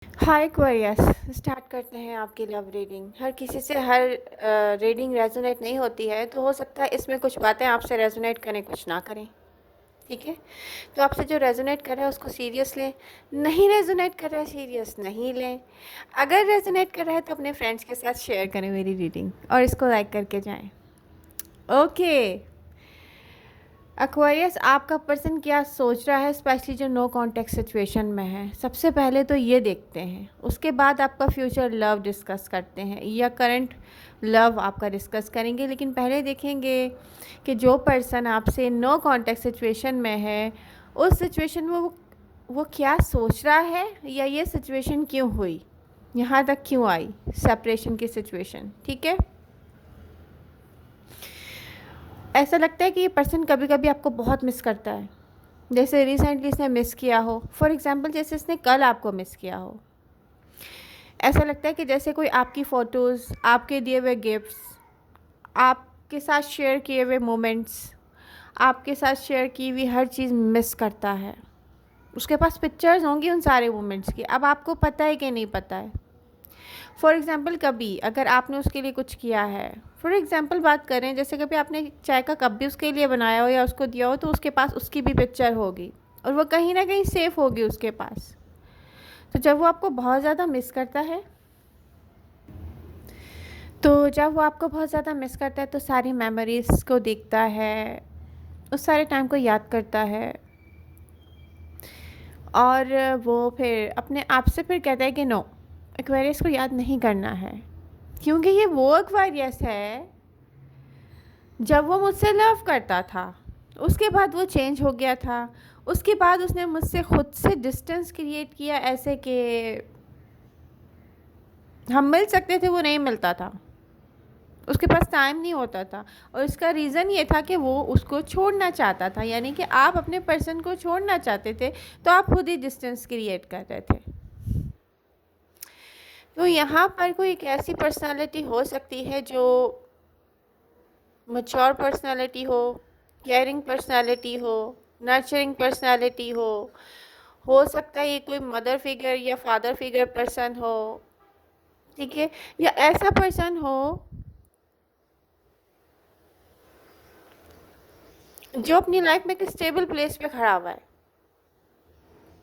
हाय Aquarius. Start करते हैं आपकी लव रीडिंग। हर किसी से हर रीडिंग रेजोनेट नहीं होती है, तो हो सकता है इसमें कुछ बातें आपसे रेजोनेट करें, कुछ ना करें। ठीक है, तो आपसे जो रेजोनेट कर रहा है उसको सीरियस लें, नहीं रेजोनेट कर रहा है सीरियस नहीं लें। अगर रेजोनेट कर रहा है तो अपने फ्रेंड्स के साथ शेयर करें मेरी रीडिंग और इसको लाइक करके जाएं। ओके एक्वेरियस, आपका पर्सन क्या सोच रहा है, स्पेशली जो नो कॉन्टेक्ट सिचुएशन में है। सबसे पहले तो ये देखते हैं, उसके बाद आपका फ्यूचर लव डिस्कस करते हैं या करंट लव आपका डिस्कस करेंगे। लेकिन पहले देखेंगे कि जो पर्सन आपसे नो कॉन्टेक्ट सिचुएशन में है, उस सिचुएशन में वो क्या सोच रहा है, या ये सिचुएशन क्यों हुई, यहाँ तक क्यों आई सेपरेशन की सिचुएशन। ठीक है, ऐसा लगता है कि ये पर्सन कभी कभी आपको बहुत मिस करता है, जैसे रिसेंटली इसने मिस किया हो। फॉर एग्जांपल जैसे इसने कल आपको मिस किया हो। ऐसा लगता है कि जैसे कोई आपकी फ़ोटोज़, आपके दिए हुए गिफ्ट्स, आपके साथ शेयर किए हुए मोमेंट्स, आपके साथ शेयर की हुई हर चीज़ मिस करता है। उसके पास पिक्चर्स होंगी उन सारे मोमेंट्स की, अब आपको पता है कि नहीं पता है। फॉर एग्ज़ाम्पल कभी अगर आपने उसके लिए कुछ किया है, फॉर एग्ज़ाम्पल बात करें, जैसे कभी आपने चाय का कप भी उसके लिए बनाया हो या उसको दिया हो, तो उसके पास उसकी भी पिक्चर होगी और वो कहीं ना कहीं सेफ होगी उसके पास। तो जब वो आपको बहुत ज़्यादा मिस करता है, तो सारी मेमोरीज़ को देखता है, उस सारे टाइम को याद करता है, और वो फिर अपने आप से फिर कहता है कि नो, एक्वेरियस को याद नहीं करना है, क्योंकि ये वो एक्वेरियस है जब वो मुझसे लव करता था। उसके बाद वो चेंज हो गया था, उसके बाद उसने मुझसे खुद से डिस्टेंस क्रिएट किया, ऐसे कि हम मिल सकते थे, वो नहीं मिलता था, उसके पास टाइम नहीं होता था। और इसका रीज़न ये था कि वो उसको छोड़ना चाहता था, यानी कि आप अपने पर्सन को छोड़ना चाहते थे, तो आप खुद ही डिस्टेंस क्रिएट कर रहे थे। तो यहाँ पर कोई एक ऐसी पर्सनालिटी हो सकती है जो मैच्योर पर्सनालिटी हो, केयरिंग पर्सनालिटी हो, नर्चरिंग पर्सनालिटी हो सकता है ये कोई मदर फिगर या फादर फिगर पर्सन हो। ठीक है, या ऐसा पर्सन हो जो अपनी लाइफ में एक स्टेबल प्लेस पे खड़ा हुआ है,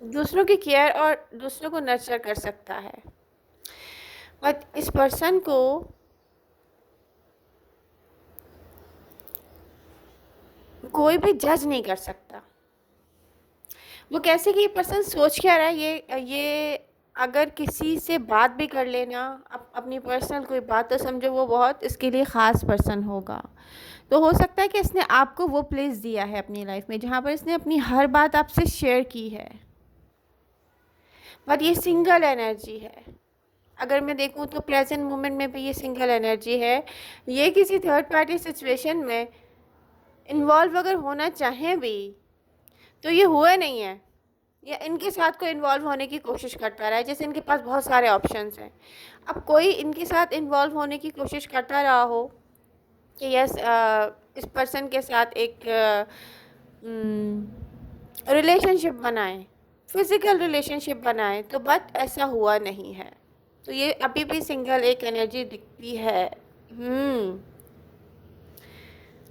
दूसरों की केयर और दूसरों को नर्चर कर सकता है। बट इस पर्सन को कोई भी जज नहीं कर सकता। वो कैसे कि ये पर्सन सोच क्या रहा है, ये अगर किसी से बात भी कर लेना, अपनी पर्सनल कोई बात, तो समझो वो बहुत इसके लिए ख़ास पर्सन होगा। तो हो सकता है कि इसने आपको वो प्लेस दिया है अपनी लाइफ में जहाँ पर इसने अपनी हर बात आपसे शेयर की है। बट ये सिंगल एनर्जी है। अगर मैं देखूँ तो प्रेजेंट मोमेंट में भी ये सिंगल एनर्जी है। ये किसी थर्ड पार्टी सिचुएशन में इन्वॉल्व अगर होना चाहें भी, तो ये हुआ नहीं है, या इनके साथ कोई इन्वॉल्व होने की कोशिश करता रहा है, जैसे इनके पास बहुत सारे ऑप्शंस हैं। अब कोई इनके साथ इन्वॉल्व होने की कोशिश करता रहा हो कि यस इस पर्सन के साथ एक रिलेशनशिप बनाएं, फिज़िकल रिलेशनशिप बनाएं, तो बट ऐसा हुआ नहीं है। तो ये अभी भी सिंगल एक एनर्जी दिखती है।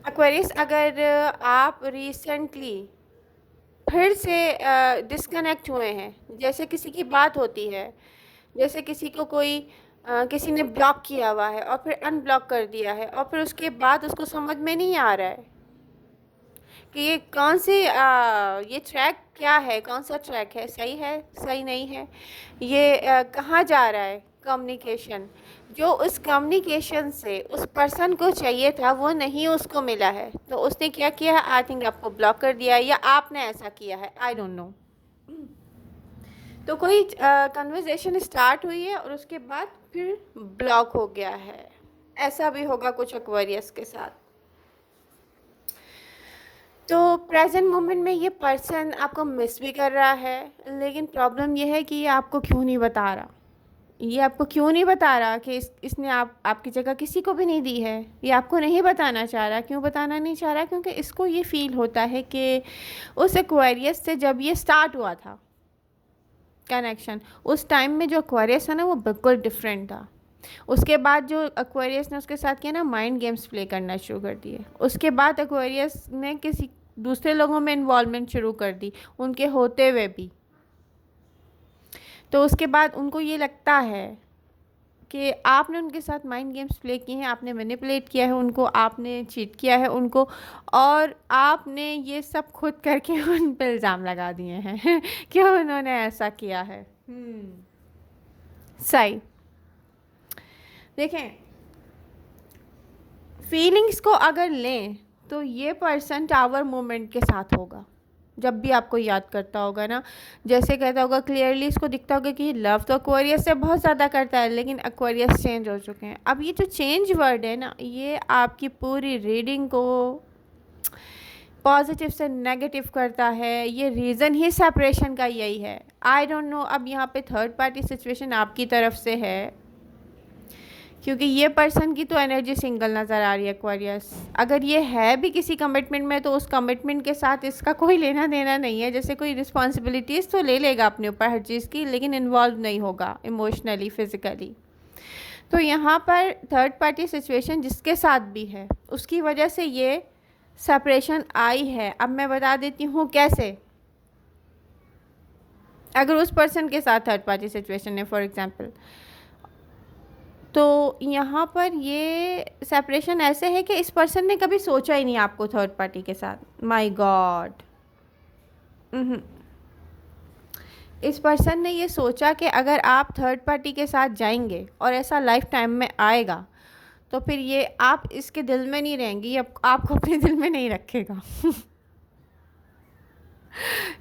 एक्वेरियस, अगर आप रिसेंटली फिर से डिस्कनेक्ट हुए हैं, जैसे किसी की बात होती है, जैसे किसी को कोई किसी ने ब्लॉक किया हुआ है और फिर अनब्लॉक कर दिया है, और फिर उसके बाद उसको समझ में नहीं आ रहा है कि ये कौन सी ये ट्रैक क्या है, कौन सा ट्रैक है, सही है सही नहीं है, ये कहाँ जा रहा है। कम्युनिकेशन, जो उस कम्युनिकेशन से उस पर्सन को चाहिए था वो नहीं उसको मिला है, तो उसने क्या किया है, आई थिंक आपको ब्लॉक कर दिया है, या आपने ऐसा किया है, आई डोंट नो। तो कोई कन्वर्सेशन स्टार्ट हुई है और उसके बाद फिर ब्लॉक हो गया है। ऐसा भी होगा कुछ एक्वेरियस के साथ। तो प्रेजेंट मोमेंट में ये पर्सन आपको मिस भी कर रहा है, लेकिन प्रॉब्लम ये है कि ये आपको क्यों नहीं बता रहा। ये आपको क्यों नहीं बता रहा कि इसने आपकी जगह किसी को भी नहीं दी है। ये आपको नहीं बताना चाह रहा। क्यों बताना नहीं चाह रहा? क्योंकि इसको ये फील होता है कि उस एक्वेरियस से जब ये स्टार्ट हुआ था, कनेक्शन। उस टाइम में जो एक्वेरियस था ना वो बिल्कुल डिफरेंट था। उसके बाद जो एक्वेरियस ने उसके साथ किया ना, माइंड गेम्स प्ले करना शुरू कर दिए। उसके बाद एक्वेरियस ने किसी दूसरे लोगों में इन्वॉल्वमेंट शुरू कर दी, उनके होते हुए भी। तो उसके बाद उनको ये लगता है कि आपने उनके साथ माइंड गेम्स प्ले किए हैं, आपने मैनिपुलेट किया है उनको, आपने चीट किया है उनको, और आपने ये सब खुद करके उन पर इल्ज़ाम लगा दिए हैं कि उन्होंने ऐसा किया है। सही। देखें, फीलिंग्स को अगर लें तो ये पर्सन टावर मोमेंट के साथ होगा। जब भी आपको याद करता होगा ना, जैसे कहता होगा क्लियरली, इसको दिखता होगा कि लव तो एक्वेरियस से बहुत ज़्यादा करता है, लेकिन एक्वेरियस चेंज हो चुके हैं। अब ये जो चेंज वर्ड है ना, ये आपकी पूरी रीडिंग को पॉजिटिव से नेगेटिव करता है। ये रीज़न ही सेपरेशन का यही है। आई डोंट नो अब यहाँ पे थर्ड पार्टी सिचुएशन आपकी तरफ से है, क्योंकि ये पर्सन की तो एनर्जी सिंगल नज़र आ रही है एक्वेरियस। अगर ये है भी किसी कमिटमेंट में, तो उस कमिटमेंट के साथ इसका कोई लेना देना नहीं है। जैसे कोई रिस्पॉन्सिबिलिटीज़ तो ले लेगा अपने ऊपर हर चीज़ की, लेकिन इन्वॉल्व नहीं होगा इमोशनली, फिज़िकली। तो यहाँ पर थर्ड पार्टी सिचुएशन जिसके साथ भी है, उसकी वजह से ये सेपरेशन आई है। अब मैं बता देती हूँ कैसे। अगर उस पर्सन के साथ थर्ड पार्टी सिचुएशन है फॉर एग्ज़ाम्पल, तो यहाँ पर ये सेपरेशन ऐसे है कि इस पर्सन ने कभी सोचा ही नहीं आपको थर्ड पार्टी के साथ। माय गॉड, इस पर्सन ने ये सोचा कि अगर आप थर्ड पार्टी के साथ जाएंगे और ऐसा लाइफ टाइम में आएगा, तो फिर ये आप इसके दिल में नहीं रहेंगी, ये आपको अपने दिल में नहीं रखेगा।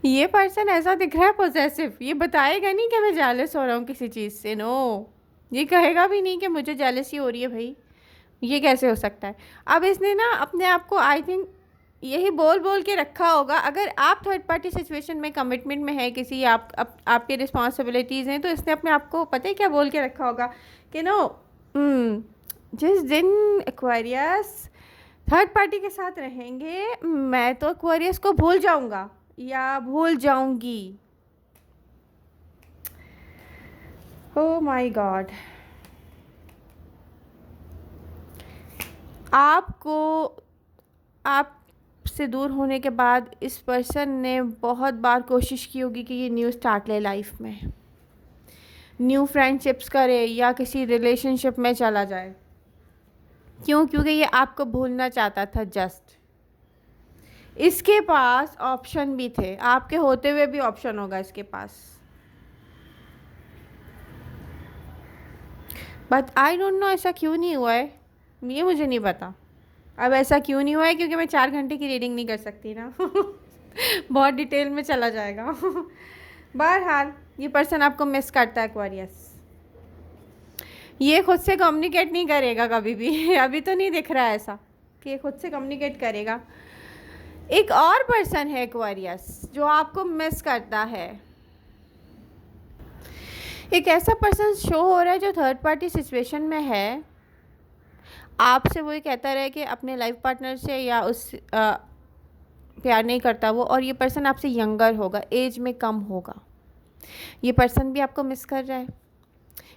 ये पर्सन ऐसा दिख रहा है पॉसेसिव। ये बताएगा नहीं कि मैं जेलस हो रहा हूँ किसी चीज़ से, नो। ये कहेगा भी नहीं कि मुझे जेलसी हो रही है। भाई ये कैसे हो सकता है। अब इसने ना अपने आप को आई थिंक यही बोल बोल के रखा होगा, अगर आप थर्ड पार्टी सिचुएशन में कमिटमेंट में है किसी, आपकी रिस्पॉन्सिबिलिटीज़ हैं, तो इसने अपने आप को पता है क्या बोल के रखा होगा कि नो, जिस दिन एक्वेरियस थर्ड पार्टी के साथ रहेंगे, मैं तो एक्वेरियस को भूल जाऊंगा या भूल जाऊंगी। Oh my God. आपको आपसे दूर होने के बाद इस पर्सन ने बहुत बार कोशिश की होगी कि ये न्यू स्टार्ट ले लाइफ में, न्यू फ्रेंडशिप्स करे या किसी रिलेशनशिप में चला जाए। क्यों? क्योंकि ये आपको भूलना चाहता था जस्ट। इसके पास ऑप्शन भी थे, आपके होते हुए भी ऑप्शन होगा इसके पास, बट आई डोंट नो ऐसा क्यों नहीं हुआ है, ये मुझे नहीं पता। अब ऐसा क्यों नहीं हुआ है, क्योंकि मैं 4 घंटे की रीडिंग नहीं कर सकती ना। बहुत डिटेल में चला जाएगा। बहरहाल ये पर्सन आपको मिस करता है एक्वेरियस। ये खुद से कम्युनिकेट नहीं करेगा कभी भी। अभी तो नहीं दिख रहा है ऐसा कि ये खुद से कम्युनिकेट करेगा। एक और पर्सन है एक्वेरियस जो आपको मिस करता है। एक ऐसा पर्सन शो हो रहा है जो थर्ड पार्टी सिचुएशन में है, आपसे वो कहता रहे कि अपने लाइफ पार्टनर से या उस प्यार नहीं करता वो, और ये पर्सन आपसे यंगर होगा, एज में कम होगा। ये पर्सन भी आपको मिस कर रहा है।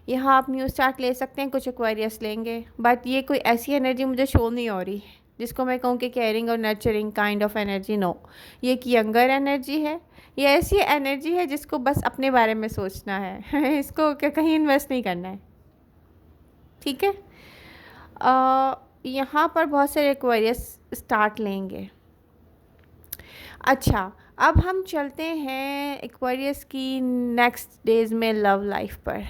यहाँ आप न्यू स्टार्ट ले सकते हैं, कुछ एक्वेरियस लेंगे, बट ये कोई ऐसी एनर्जी मुझे शो नहीं हो रही जिसको मैं कहूँ कि केयरिंग और nurturing kind of energy. No, ये एक यंगर एनर्जी है। ये ऐसी एनर्जी है जिसको बस अपने बारे में सोचना है। इसको कहीं इन्वेस्ट नहीं करना है, ठीक है। यहाँ पर बहुत सारे एक्वेरियस स्टार्ट लेंगे। अच्छा, अब हम चलते हैं एक्वेरियस की नेक्स्ट डेज में लव लाइफ पर।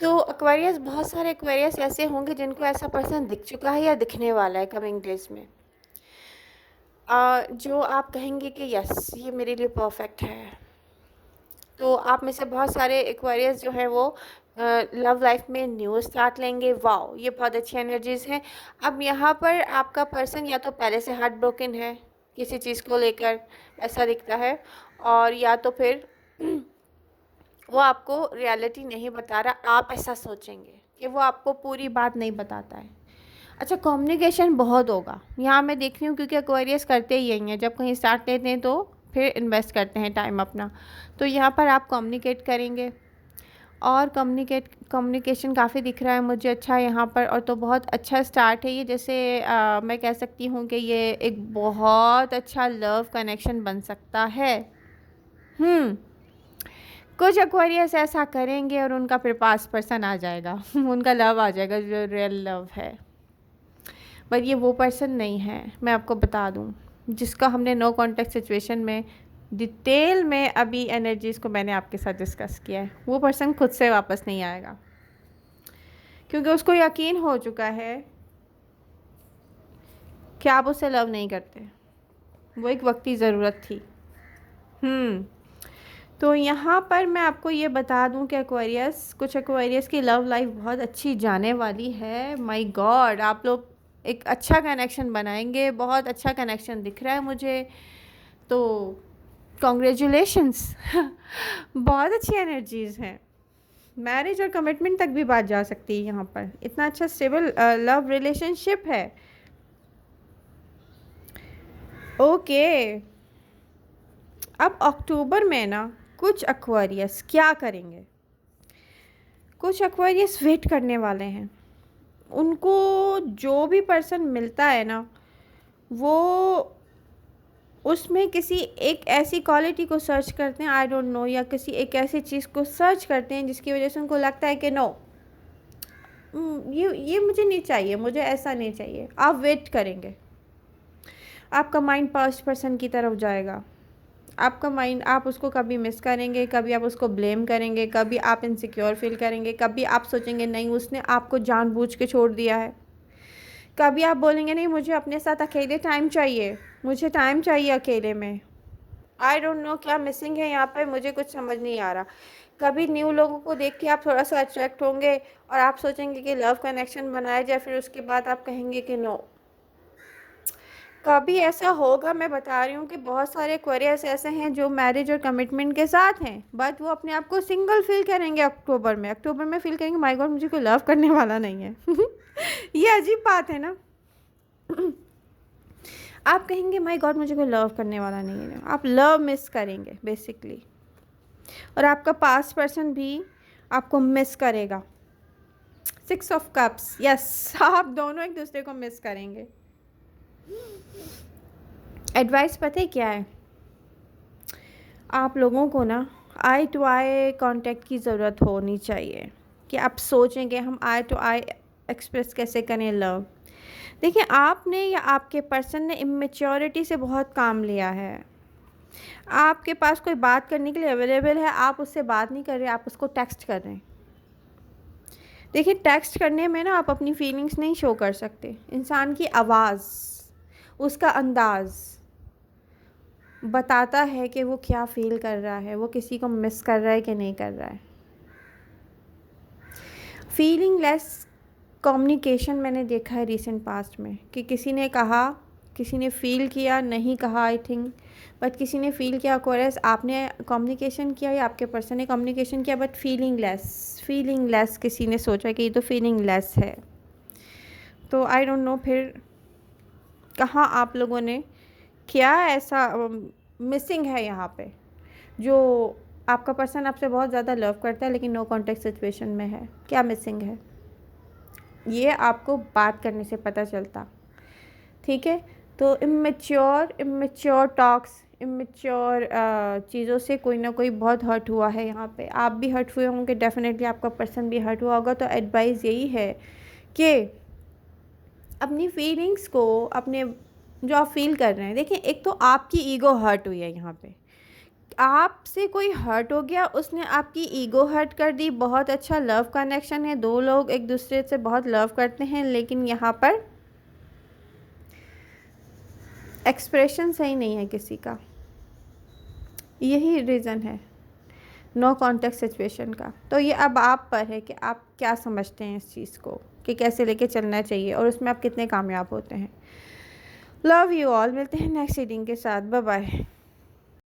तो एक्वेरियस, बहुत सारे एक्वेरियस ऐसे होंगे जिनको ऐसा पर्सन दिख चुका है या दिखने वाला है कमिंग डेज में, जो आप कहेंगे कि यस ये मेरे लिए परफेक्ट है। तो आप में से बहुत सारे एक्वेरियस जो है वो लव लाइफ में न्यू स्टार्ट लेंगे। वाओ, ये बहुत अच्छी एनर्जीज़ हैं। अब यहाँ पर आपका पर्सन या तो पहले से हार्ट ब्रोकन है किसी चीज़ को लेकर, ऐसा दिखता है, और या तो फिर वो आपको रियलिटी नहीं बता रहा, आप ऐसा सोचेंगे कि वो आपको पूरी बात नहीं बताता है। अच्छा, कम्युनिकेशन बहुत होगा यहाँ मैं देख रही हूँ, क्योंकि एक्वेरियस करते ही यही हैं, जब कहीं स्टार्ट लेते हैं तो फिर इन्वेस्ट करते हैं टाइम अपना। तो यहाँ पर आप कम्युनिकेट करेंगे और कम्युनिकेशन काफ़ी दिख रहा है मुझे अच्छा यहाँ पर, और तो बहुत अच्छा स्टार्ट है ये। जैसे मैं कह सकती हूँ कि ये एक बहुत अच्छा लव कनेक्शन बन सकता है। कुछ एक्वेरियस ऐसा करेंगे और उनका फिर पास पर्सन आ जाएगा उनका लव आ जाएगा जो रियल लव है। पर ये वो पर्सन नहीं है, मैं आपको बता दूँ, जिसका हमने नो कॉन्टेक्ट सिचुएशन में डिटेल में अभी एनर्जीज़ को मैंने आपके साथ डिस्कस किया है। वो पर्सन खुद से वापस नहीं आएगा, क्योंकि उसको यकीन हो चुका है कि आप उसे लव नहीं करते। वो एक वक्ती ज़रूरत थी। तो यहाँ पर मैं आपको ये बता दूं कि कुछ एक्वेरियस की लव लाइफ बहुत अच्छी जाने वाली है। माय गॉड, आप लोग एक अच्छा कनेक्शन बनाएंगे, बहुत अच्छा कनेक्शन दिख रहा है मुझे। तो कॉन्ग्रेचुलेशंस बहुत अच्छी एनर्जीज़ हैं। मैरिज और कमिटमेंट तक भी बात जा सकती है यहाँ पर। इतना अच्छा स्टेबल लव रिलेशनशिप है। ओके, अब अक्टूबर में ना कुछ एक्वेरियस क्या करेंगे, कुछ एक्वेरियस वेट करने वाले हैं। उनको जो भी पर्सन मिलता है ना, वो उसमें किसी एक ऐसी क्वालिटी को सर्च करते हैं, आई डोंट नो, या किसी एक ऐसी चीज़ को सर्च करते हैं जिसकी वजह से उनको लगता है कि नो, ये मुझे नहीं चाहिए, मुझे ऐसा नहीं चाहिए। आप वेट करेंगे, आपका माइंड फर्स्ट पर्सन की तरफ जाएगा। आपका माइंड, आप उसको कभी मिस करेंगे, कभी आप उसको ब्लेम करेंगे, कभी आप इनसिक्योर फील करेंगे, कभी आप सोचेंगे नहीं उसने आपको जानबूझ के छोड़ दिया है, कभी आप बोलेंगे नहीं मुझे अपने साथ अकेले टाइम चाहिए, मुझे टाइम चाहिए अकेले में। आई डोंट नो क्या मिसिंग है यहाँ पे, मुझे कुछ समझ नहीं आ रहा। कभी न्यू लोगों को देख के आप थोड़ा सा अट्रैक्ट होंगे और आप सोचेंगे कि लव कनेक्शन बनाया जाए, फिर उसके बाद आप कहेंगे कि नो। कभी ऐसा होगा, मैं बता रही हूँ कि बहुत सारे एक्वेरियस ऐसे हैं जो मैरिज और कमिटमेंट के साथ हैं, बट वो अपने आप को सिंगल फील करेंगे अक्टूबर में फील करेंगे माय गॉड मुझे कोई लव करने वाला नहीं है ये अजीब बात है ना आप कहेंगे माय गॉड मुझे कोई लव करने वाला नहीं है, आप लव मिस करेंगे बेसिकली, और आपका पास्ट पर्सन भी आपको मिस करेगा। 6 ऑफ कप्स, यस, आप दोनों एक दूसरे को मिस करेंगे। एडवाइस पता है क्या है, आप लोगों को ना आई टू आई कांटेक्ट की ज़रूरत होनी चाहिए, कि आप सोचेंगे हम आई टू आई एक्सप्रेस कैसे करें लव। देखिए, आपने या आपके पर्सन ने इमेच्योरिटी से बहुत काम लिया है। आपके पास कोई बात करने के लिए अवेलेबल है, आप उससे बात नहीं कर रहे, आप उसको टेक्स्ट कर रहे हैं। देखिए, टेक्स्ट करने में ना आप अपनी फीलिंग्स नहीं शो कर सकते। इंसान की आवाज़, उसका अंदाज़ बताता है कि वो क्या फ़ील कर रहा है, वो किसी को मिस कर रहा है कि नहीं कर रहा है। फीलिंग लेस कम्युनिकेशन मैंने देखा है रिसेंट पास्ट में, कि किसी ने कहा, किसी ने फ़ील किया, नहीं कहा आई थिंक, बट किसी ने फ़ील किया, कोरस आपने कम्युनिकेशन किया या आपके पर्सन ने कम्युनिकेशन किया, बट फीलिंग लेस किसी ने सोचा कि ये तो फीलिंग लेस है। तो आई डोंट नो फिर कहाँ आप लोगों ने क्या ऐसा मिसिंग है यहाँ पे, जो आपका पर्सन आपसे बहुत ज़्यादा लव करता है लेकिन नो कॉन्टेक्ट सिचुएशन में है। क्या मिसिंग है, ये आपको बात करने से पता चलता। ठीक है, तो इमेच्योर टॉक्स, इमेच्योर चीज़ों से कोई ना कोई बहुत हर्ट हुआ है यहाँ पे। आप भी हर्ट हुए होंगे, डेफिनेटली आपका पर्सन भी हर्ट हुआ होगा। तो एडवाइस यही है कि अपनी फीलिंग्स को, अपने जो आप फील कर रहे हैं, देखिए एक तो आपकी ईगो हर्ट हुई है यहाँ पे, आपसे कोई हर्ट हो गया, उसने आपकी ईगो हर्ट कर दी। बहुत अच्छा लव कनेक्शन है, दो लोग एक दूसरे से बहुत लव करते हैं, लेकिन यहाँ पर एक्सप्रेशन सही नहीं है किसी का। यही रीज़न है नो कॉन्टेक्ट सिचुएशन का। तो ये अब आप पर है कि आप क्या समझते हैं इस चीज़ को, कि कैसे लेके चलना चाहिए और उसमें आप कितने कामयाब होते हैं। लव यू ऑल, मिलते हैं नेक्स्ट रीडिंग के साथ। Bye bye.